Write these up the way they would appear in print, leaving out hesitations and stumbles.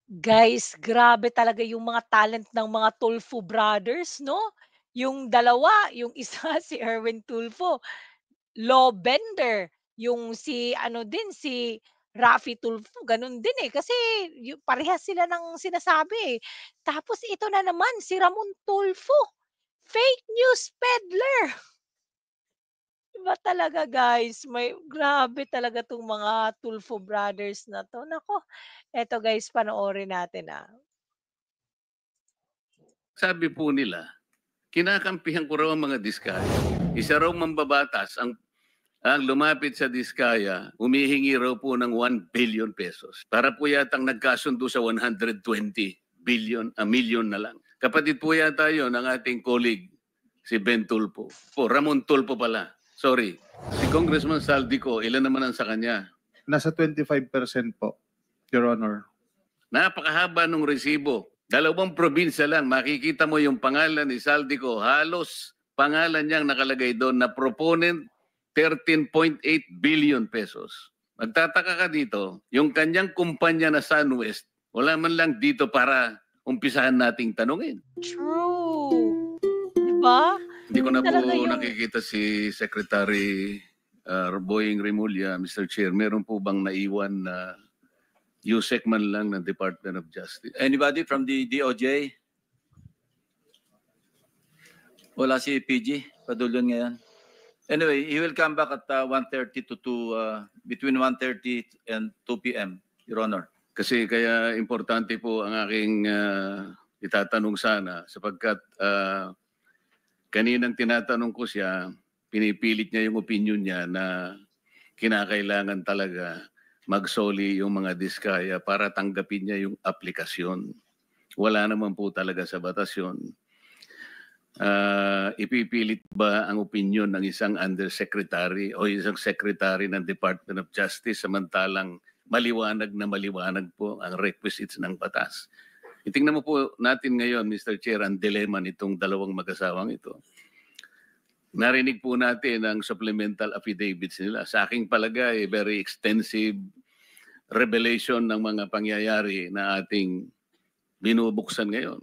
Guys, grabe talaga yung mga talent ng mga Tulfo brothers 'no? Yung dalawa, yung isa si Erwin Tulfo, law bender, yung si ano din, si Raffy Tulfo gano'n din, eh, kasi parehas sila ng sinasabi, eh. Tapos ito na naman si Ramon Tulfo, fake news peddler. Iba talaga guys, may grabe talaga 'tong mga Tulfo brothers na 'to, naku. Eto guys panoorin natin, ah. Sabi po nila, kinakampihan ko raw ang mga diskaya. Isa raw mambabatas ang lumapit sa diskaya, humihingi raw po ng 1 billion pesos. Para po yatang nagkasundo sa 120 million na lang. Kapatid po yata yun ng ating colleague, si Ben Tulpo. Ramon Tulpo pala. Sorry. Si Congressman Saldico, ilan naman ang sa kanya? Nasa 25% po, Your Honor. Napakahaba ng resibo. 2 probinsya lang, makikita mo yung pangalan ni Saldico. Halos pangalan niyang nakalagay doon na proponent 13.8 billion pesos. Magtataka ka dito, yung kanyang kumpanya na SunWest, wala man lang dito para umpisahan nating tanungin. True. 'Di ba? Hindi ko na po Talaga yung nakikita si Secretary Boying Remulla, Mr. Chair. Meron po bang naiwan na USEC man lang ng Department of Justice? Anybody from the DOJ? Wala si PG, Padulyon ngayon. Anyway, he will come back at 1:30 to 2, between 1:30 and 2 p.m., Your Honor. Kasi kaya importante po ang aking itatanong sana sapagkat kaninang tinatanong ko siya, pinipilit niya yung opinion niya na kinakailangan talaga magsoli yung mga diskaya para tanggapin niya yung aplikasyon. Wala naman po talaga sa batas yun. Ipipilit ba ang opinion ng isang undersecretary o isang secretary ng Department of Justice samantalang maliwanag na maliwanag po ang requisites ng batas? Itingnan mo po natin ngayon, Mr. Chair, ang dilemma nitong dalawang mag-asawang ito. Narinig po natin ang supplemental affidavits nila. Sa aking palagay, very extensive revelation ng mga pangyayari na ating binubuksan ngayon.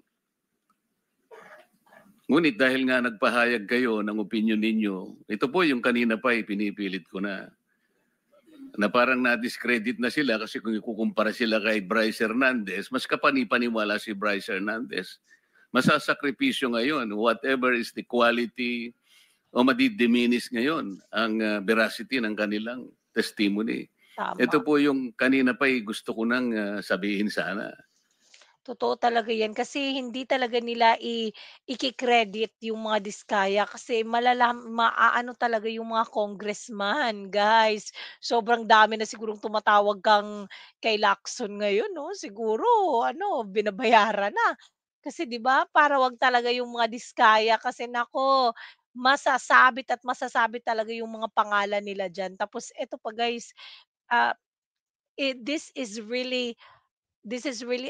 Ngunit dahil nga nagpahayag kayo ng opinion ninyo, ito po yung kanina pa pinipilit ko na parang na-discredit na sila kasi kung ikukumpara sila kay Bryce Hernandez, mas kapani-paniwala si Bryce Hernandez. Masasakripisyo ngayon, whatever is the quality o madidiminish ngayon ang veracity ng kanilang testimony. tama. Ito po yung kanina pa gusto ko nang sabihin sana. Totoo talaga 'yan kasi hindi talaga nila iki-credit yung mga diskaya kasi maaano talaga yung mga congressman, guys. Sobrang dami na sigurong tumatawag kay Lacson ngayon 'no, siguro ano binabayaran na. Kasi 'di ba, para 'wag talaga yung mga diskaya kasi naku, masasabit at masasabit talaga yung mga pangalan nila diyan. Tapos eto pa guys, ah, this is really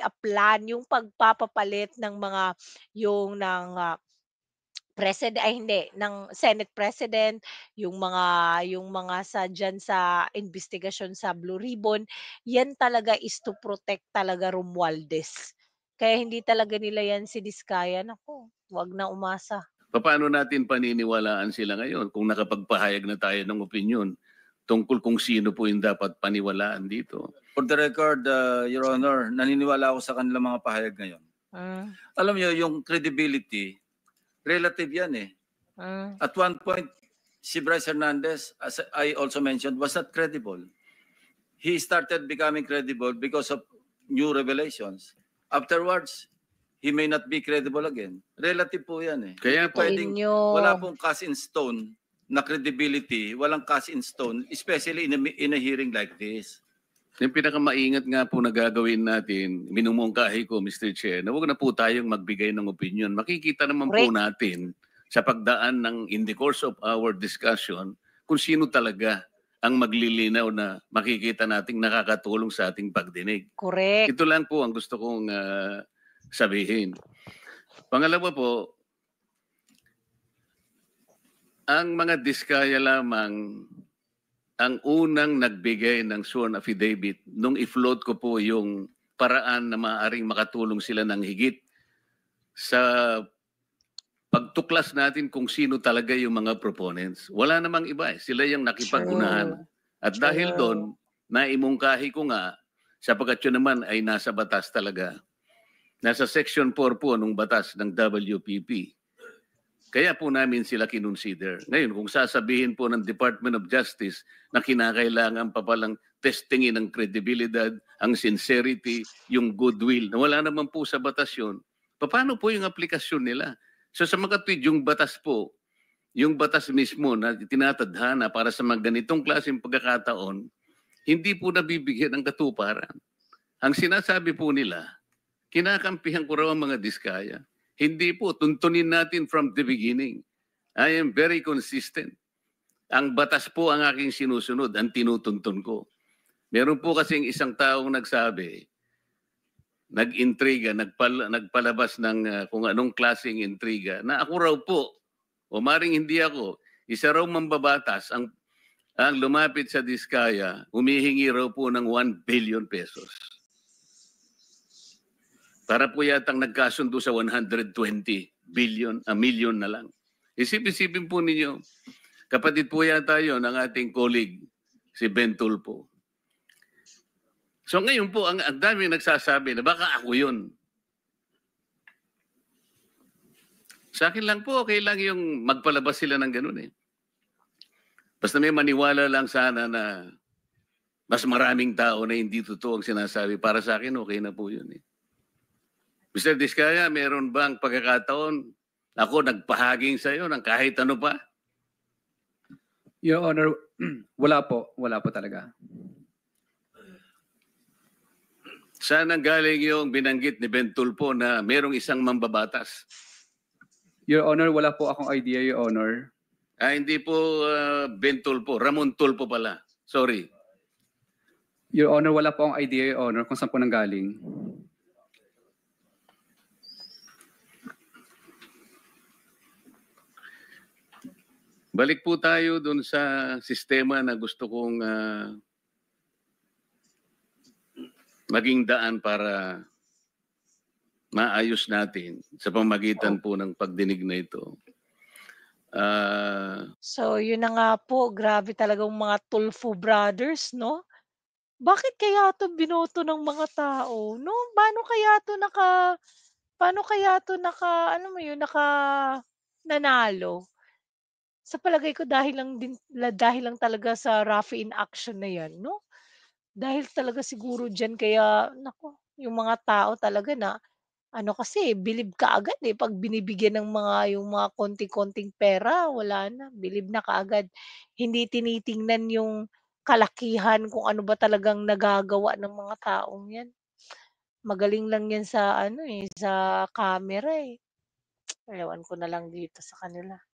a plan yung pagpapapalit ng mga ng ay hindi, ng Senate President, yung mga diyan sa investigasyon sa Blue Ribbon, yan talaga is to protect talaga Romualdez. Kaya hindi talaga nila yan siniskaya, naku, 'wag na umasa. Paano natin paniniwalaan sila ngayon kung nakapagpahayag na tayo ng opinion tungkol kung sino po yung dapat paniwalaan dito? For the record, Your Honor, naniniwala ako sa kanilang mga pahayag ngayon. Hmm, Alam niyo, yung credibility, relative yan eh. hmm. At one point, si Bryce Hernandez, as I also mentioned, was not credible. He started becoming credible because of new revelations. Afterwards, he may not be credible again. Relative po yan eh. Kaya Hindi po, pwedeng, Inyo. wala pong cast in stone na credibility, walang cast in stone, especially in a hearing like this. yung pinakamaingat nga po na gagawin natin, minumungkahi ko, Mr. Chair, na huwag na po tayong magbigay ng opinion. Makikita naman po Correct. natin sa pagdaan ng in the course of our discussion kung sino talaga ang maglilinaw na makikita nating nakakatulong sa ating pagdinig. Correct. Ito lang po ang gusto kong sabihin. Pangalawa po, ang mga diskaya lamang ang unang nagbigay ng sworn affidavit nung i-float ko po yung paraan na maaaring makatulong sila ng higit sa pagtuklas natin kung sino talaga yung mga proponents. Wala namang iba eh. Sila yung nakipag-unahan. At dahil True. doon, naimungkahi ko nga, sapagkat yun naman ay nasa batas talaga. Nasa Section 4 po nung batas ng WPP. Kaya po namin sila kinonsider. Ngayon, kung sasabihin po ng Department of Justice na kinakailangan pa palang testingin ang kredibilidad, ang sincerity, yung goodwill, na wala naman po sa batas yun, paano po yung aplikasyon nila? So sa mga tweet, yung batas po, yung batas mismo na tinatadhana para sa mga ganitong klaseng pagkakataon, hindi po nabibigyan ng katuparan. Ang sinasabi po nila, kinakampihan ko raw ang mga diskaya. Hindi po, tuntunin natin from the beginning. I am very consistent. Ang batas po ang aking sinusunod, ang tinutuntun ko. Meron po kasing isang taong nagsabi, nag-intriga, nagpalabas ng kung anong klaseng intriga, na ako raw po, o maring hindi ako, isa raw mambabatas ang lumapit sa diskaya, humihingi raw po ng 1 billion pesos. Para po yatang nagkasundo sa 120 million na lang. Isip-isipin po ninyo, kapatid po yata yun ng ating colleague, si Ben Tulfo. So ngayon po, ang dami nagsasabi na baka ako yun. Sa akin lang po, okay lang yung magpalabas sila ng ganun eh. Basta may maniwala lang sana na mas maraming tao na hindi totoo ang sinasabi. Para sa akin, okay na po yun eh. Mr. Diskaya, meron bang pagkakataon ako nagpahaging sa iyo ng kahit ano pa? Your Honor, wala po talaga. Saan ang galing yung binanggit ni Ben Tulfo na merong isang mambabatas? Your Honor, wala po akong idea, Your Honor. Hindi po Ben Tulfo, Ramon Tulfo pala. Sorry. Your Honor, wala po akong idea, Your Honor, kung saan po nanggaling. Balik po tayo dun sa sistema na gusto kong maging daan para maayos natin sa pamagitan po ng pagdinig na ito. So, yun na nga po, grabe talagang mga Tulfo brothers, no? Bakit kaya 'to binoto ng mga tao, no? Paano kaya 'to alam mo yun, nanalo? Sa palagay ko dahil lang talaga sa Rafi in action na 'yan, 'no? Dahil talaga siguro diyan kaya naku, yung mga tao talaga na kasi bilib kaagad, eh, 'pag binibigyan ng yung mga konting-konting pera wala na, bilib na kaagad. Hindi tinitingnan yung kalakihan kung ano ba talagang nagagawa ng mga taong 'yan. Magaling lang 'yan sa sa camera, eh. Ewan ko na lang dito sa kanila.